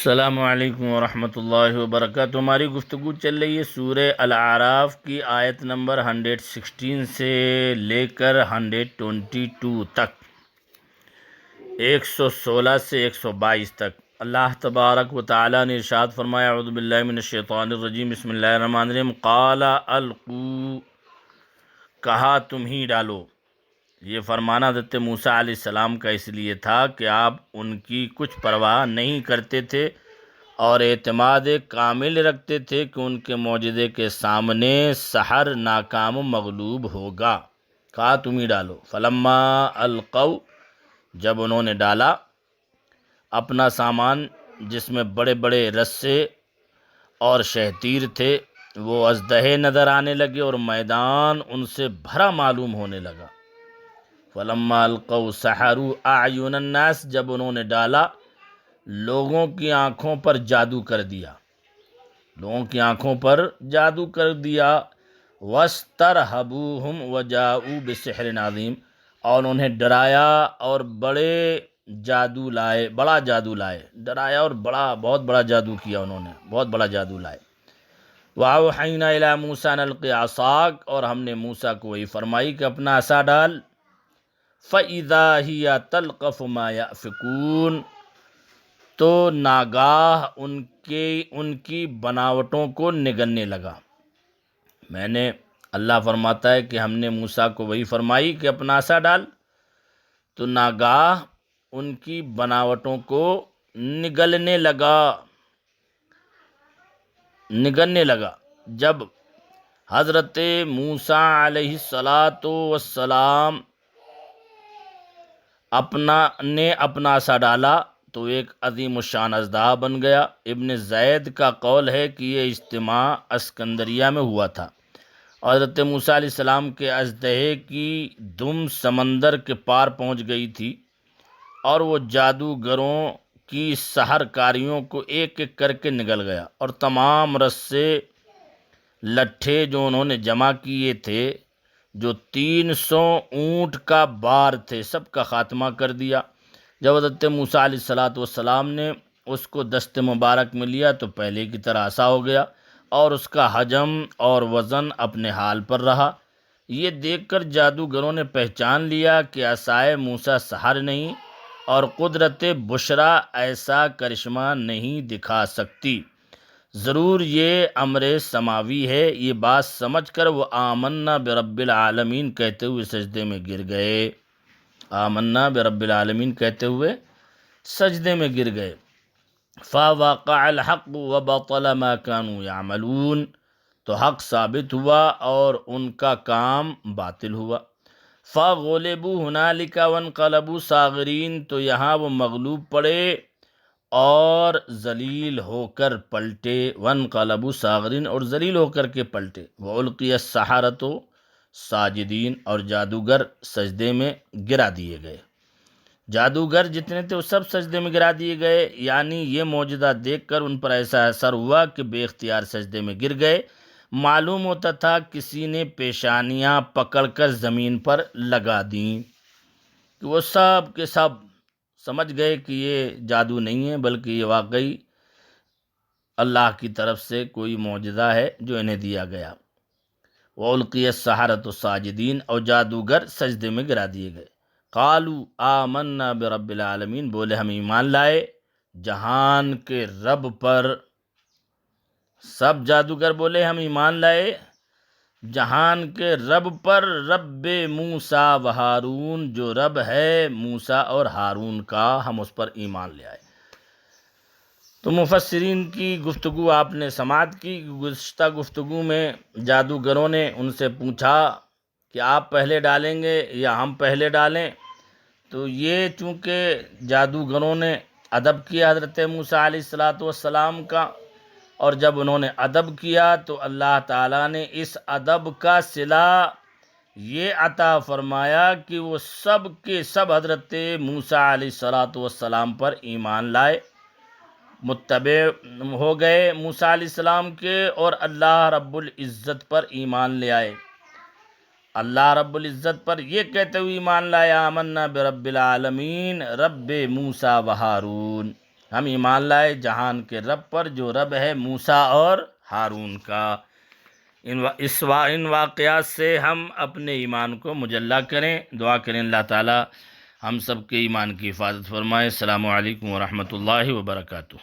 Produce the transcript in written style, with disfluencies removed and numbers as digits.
السلام علیکم ورحمۃ اللہ وبرکاتہ۔ ہماری گفتگو چل رہی ہے سورہ الاعراف کی آیت نمبر 116 سے لے کر 122 تک، 116 سے 122 تک۔ اللہ تبارک و تعالی نے ارشاد فرمایا، اعوذ باللہ من الشیطان الرجیم، بسم اللہ الرحمن الرحیم۔ قال القوا، کہا تم ہی ڈالو۔ یہ فرمانا حضرت موسیٰ علیہ السلام کا اس لیے تھا کہ آپ ان کی کچھ پرواہ نہیں کرتے تھے اور اعتماد کامل رکھتے تھے کہ ان کے معجزے کے سامنے سحر ناکام و مغلوب ہوگا۔ کہا تم ہی ڈالو۔ فلما القوا، جب انہوں نے ڈالا اپنا سامان جس میں بڑے بڑے رسے اور شہتیر تھے، وہ اژدہے نظر آنے لگے اور میدان ان سے بھرا معلوم ہونے لگا۔ فلما القوا سحروا اعین الناس، جب انہوں نے ڈالا لوگوں کی آنکھوں پر جادو کر دیا، لوگوں کی آنکھوں پر جادو کر دیا۔ واسترہبوہم وجاؤوا بسحر عظیم، اور انہیں ڈرایا اور بڑا جادو لائے، ڈرایا اور بہت بڑا جادو کیا انہوں نے، بہت بڑا جادو لائے۔ وَأَوْحَيْنَا إِلَىٰ مُوسَىٰ أَنْ أَلْقِ عَصَاكَ، اور ہم نے موسیٰ کو وہی فرمائی کہ اپنا عصا ڈال۔ فَإِذَا هِيَ تَلْقَفُ مَا يَأْفِكُونَ، تو ناگاہ ان کی بناوٹوں کو نگلنے لگا۔ اللہ فرماتا ہے کہ ہم نے موسیٰ کو وہی فرمائی کہ اپنا عصا ڈال، تو ناگاہ ان کی بناوٹوں کو نگلنے لگا۔ جب حضرت موسیٰ علیہ السلام اپنا عصا ڈالا تو ایک عظیم الشان اژدہا بن گیا۔ ابن زید کا قول ہے کہ یہ اجتماع اسکندریہ میں ہوا تھا۔ حضرت موسیٰ علیہ السلام کے اژدہے کی دم سمندر کے پار پہنچ گئی تھی اور وہ جادوگروں کی سحر کاریوں کو ایک ایک کر کے نگل گیا، اور تمام رسے لٹھے جو انہوں نے جمع کیے تھے، جو 300 اونٹ کا بار تھے، سب کا خاتمہ کر دیا۔ جب حضرت موسیٰ علیہ السلام نے اس کو دست مبارک میں لیا تو پہلے کی طرح عصا ہو گیا اور اس کا حجم اور وزن اپنے حال پر رہا۔ یہ دیکھ کر جادوگروں نے پہچان لیا کہ عصائے موسیٰ سحر نہیں اور قدرت بشرا ایسا کرشمہ نہیں دکھا سکتی، ضرور یہ امر سماوی ہے۔ یہ بات سمجھ کر وہ آمنا برب العالمین کہتے ہوئے سجدے میں گر گئے، آمنا برب العالمین کہتے ہوئے سجدے میں گر گئے۔ فَوَقَعَ الْحَقُّ وَبَطَلَ مَا كَانُوا يَعْمَلُونَ، تو حق ثابت ہوا اور ان کا کام باطل ہوا۔ فَغُلِبُوا هُنَالِكَ وَانقَلَبُوا صَاغِرِينَ، تو یہاں وہ مغلوب پڑے اور ذلیل ہو کر پلٹے۔ وَانقَلَبُوا صَاغِرِينَ، اور ذلیل ہو کر کے پلٹے۔ وَأُلْقِيَ السَّحَرَةُ ساجدین، اور جادوگر سجدے میں گرا دیے گئے۔ جادوگر جتنے تھے وہ سب سجدے میں گرا دیے گئے، یعنی یہ معجزہ دیکھ کر ان پر ایسا اثر ہوا کہ بے اختیار سجدے میں گر گئے۔ معلوم ہوتا تھا کسی نے پیشانیاں پکڑ کر زمین پر لگا دیں، کہ وہ سب کے سب سمجھ گئے کہ یہ جادو نہیں ہے بلکہ یہ واقعی اللہ کی طرف سے کوئی معجزہ ہے جو انہیں دیا گیا۔ وَأُلْقِيَ السَّحَرَةُ ساجدین، اور جادوگر سجدے میں گرا دیے گئے۔ قالوا آمنا برب العالمین، بولے ہم ایمان لائے جہان کے رب پر۔ سب جادوگر بولے ہم ایمان لائے جہان کے رب پر، رب موسیٰ و ہارون، جو رب ہے موسیٰ اور ہارون کا، ہم اس پر ایمان لے آئے۔ تو مفسرین کی گفتگو آپ نے سماعت کی۔ گزشتہ گفتگو میں جادوگروں نے ان سے پوچھا کہ آپ پہلے ڈالیں گے یا ہم پہلے ڈالیں، تو یہ چونکہ جادوگروں نے ادب کیا حضرت موسیٰ علیہ السلام کا، اور جب انہوں نے ادب کیا تو اللہ تعالیٰ نے اس ادب کا صلہ یہ عطا فرمایا کہ وہ سب کے سب حضرت موسیٰ علیہ السلام پر ایمان لائے، متبع ہو گئے موسیٰ علیہ السلام کے، اور اللہ رب العزت پر ایمان لے آئے۔ اللہ رب العزت پر یہ کہتے ہوئے ایمان لائے، آمنا برب العالمین رب موسیٰ و ہارون۔ ہم ایمان لائے جہان کے رب پر جو رب ہے موسیٰ اور ہارون کا۔ ان واقعات سے ہم اپنے ایمان کو مجلہ کریں، دعا کریں اللہ تعالی ہم سب کے ایمان کی حفاظت فرمائے۔ السلام علیکم ورحمۃ اللہ وبرکاتہ۔